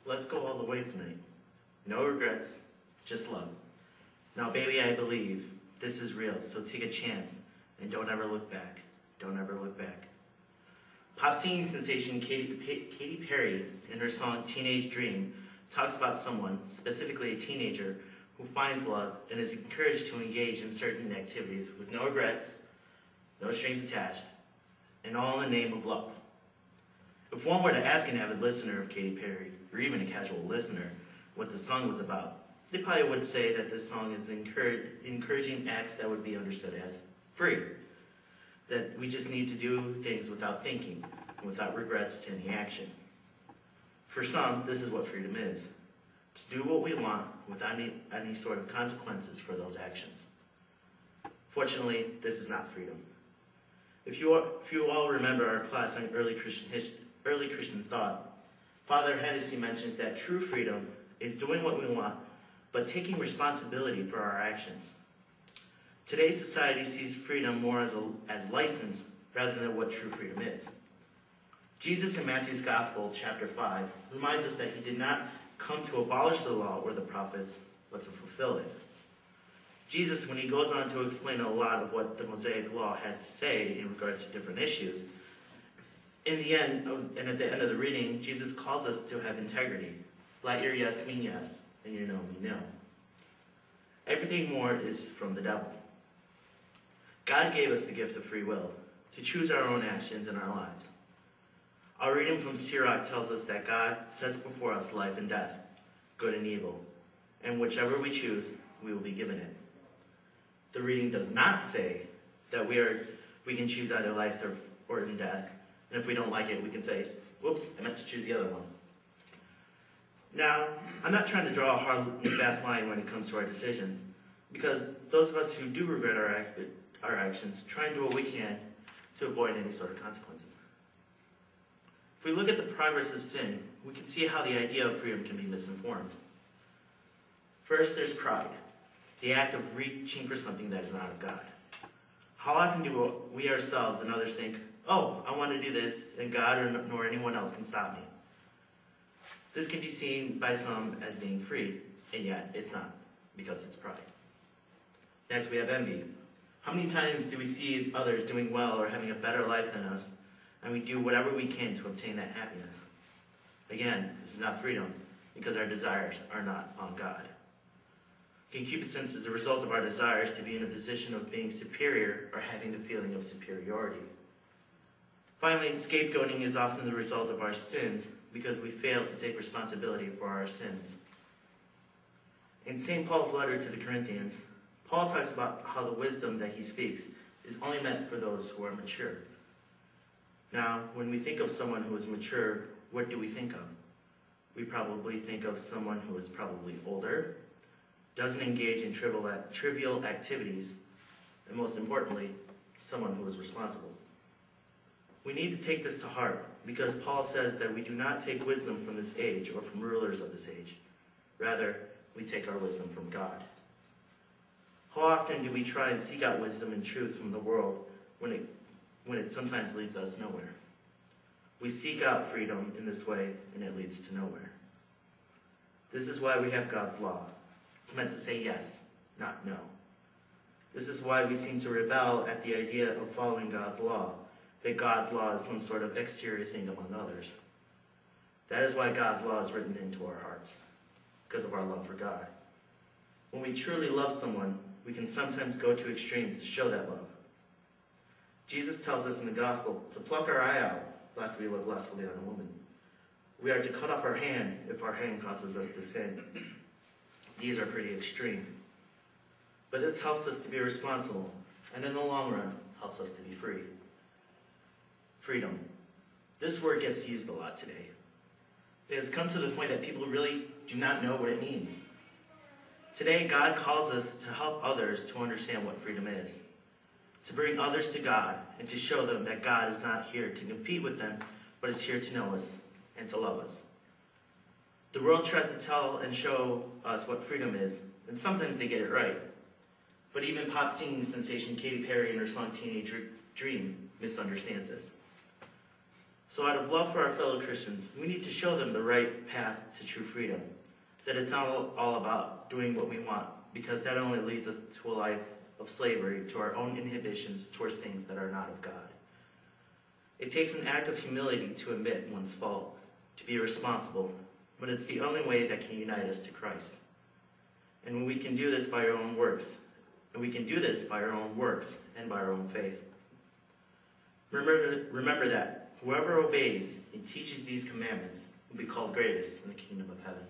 Let's go all the way tonight. No regrets, just love. Now, baby, I believe this is real, so take a chance and don't ever look back. Don't ever look back. Pop singing sensation Katy Perry, in her song Teenage Dream, talks about someone, specifically a teenager, who finds love and is encouraged to engage in certain activities with no regrets, no strings attached, and all in the name of love. If one were to ask an avid listener of Katy Perry, or even a casual listener, what the song was about, they probably would say that this song is encouraging acts that would be understood as free. That we just need to do things without thinking, and without regrets to any action. For some, this is what freedom is. To do what we want without any sort of consequences for those actions. Fortunately, this is not freedom. If you all remember our class on early Christian thought, Father Hennessy mentions that true freedom is doing what we want, but taking responsibility for our actions. Today's society sees freedom more as license rather than what true freedom is. Jesus in Matthew's Gospel, chapter 5, reminds us that he did not come to abolish the law or the prophets, but to fulfill it. Jesus, when he goes on to explain a lot of what the Mosaic law had to say in regards to different issues, at the end of the reading, Jesus calls us to have integrity. Let your yes mean yes, and your no mean no. Everything more is from the devil. God gave us the gift of free will, to choose our own actions in our lives. Our reading from Sirach tells us that God sets before us life and death, good and evil, and whichever we choose, we will be given it. The reading does not say that we can choose either life or death, and if we don't like it, we can say, whoops, I meant to choose the other one. Now, I'm not trying to draw a hard and fast line when it comes to our decisions, because those of us who do regret our actions try and do what we can to avoid any sort of consequences. If we look at the progress of sin, we can see how the idea of freedom can be misinformed. First, there's pride, the act of reaching for something that is not of God. How often do we ourselves and others think, oh, I want to do this, and God nor anyone else can stop me? This can be seen by some as being free, and yet it's not, because it's pride. Next, we have envy. How many times do we see others doing well or having a better life than us, and we do whatever we can to obtain that happiness? Again, this is not freedom, because our desires are not on God. Concupiscence is the result of our desires to be in a position of being superior or having the feeling of superiority. Finally, scapegoating is often the result of our sins because we fail to take responsibility for our sins. In St. Paul's letter to the Corinthians, Paul talks about how the wisdom that he speaks is only meant for those who are mature. Now, when we think of someone who is mature, what do we think of? We probably think of someone who is probably older, doesn't engage in trivial activities, and most importantly, someone who is responsible. We need to take this to heart because Paul says that we do not take wisdom from this age or from rulers of this age. Rather, we take our wisdom from God. How often do we try and seek out wisdom and truth from the world when it sometimes leads us nowhere? We seek out freedom in this way, and it leads to nowhere. This is why we have God's law. It's meant to say yes, not no. This is why we seem to rebel at the idea of following God's law, that God's law is some sort of exterior thing among others. That is why God's law is written into our hearts, because of our love for God. When we truly love someone, we can sometimes go to extremes to show that love. Jesus tells us in the gospel to pluck our eye out, lest we look lustfully on a woman. We are to cut off our hand if our hand causes us to sin. These are pretty extreme. But this helps us to be responsible, and in the long run, helps us to be free. Freedom. This word gets used a lot today. It has come to the point that people really do not know what it means. Today, God calls us to help others to understand what freedom is, to bring others to God, and to show them that God is not here to compete with them, but is here to know us and to love us. The world tries to tell and show us what freedom is, and sometimes they get it right. But even pop singing sensation Katy Perry in her song Teenage Dream misunderstands this. So out of love for our fellow Christians, we need to show them the right path to true freedom. That it's not all about doing what we want, because that only leads us to a life of slavery, to our own inhibitions towards things that are not of God. It takes an act of humility to admit one's fault, to be responsible, but it's the only way that can unite us to Christ. And when we can do this by our own works, and by our own faith. Remember that whoever obeys and teaches these commandments will be called greatest in the kingdom of heaven.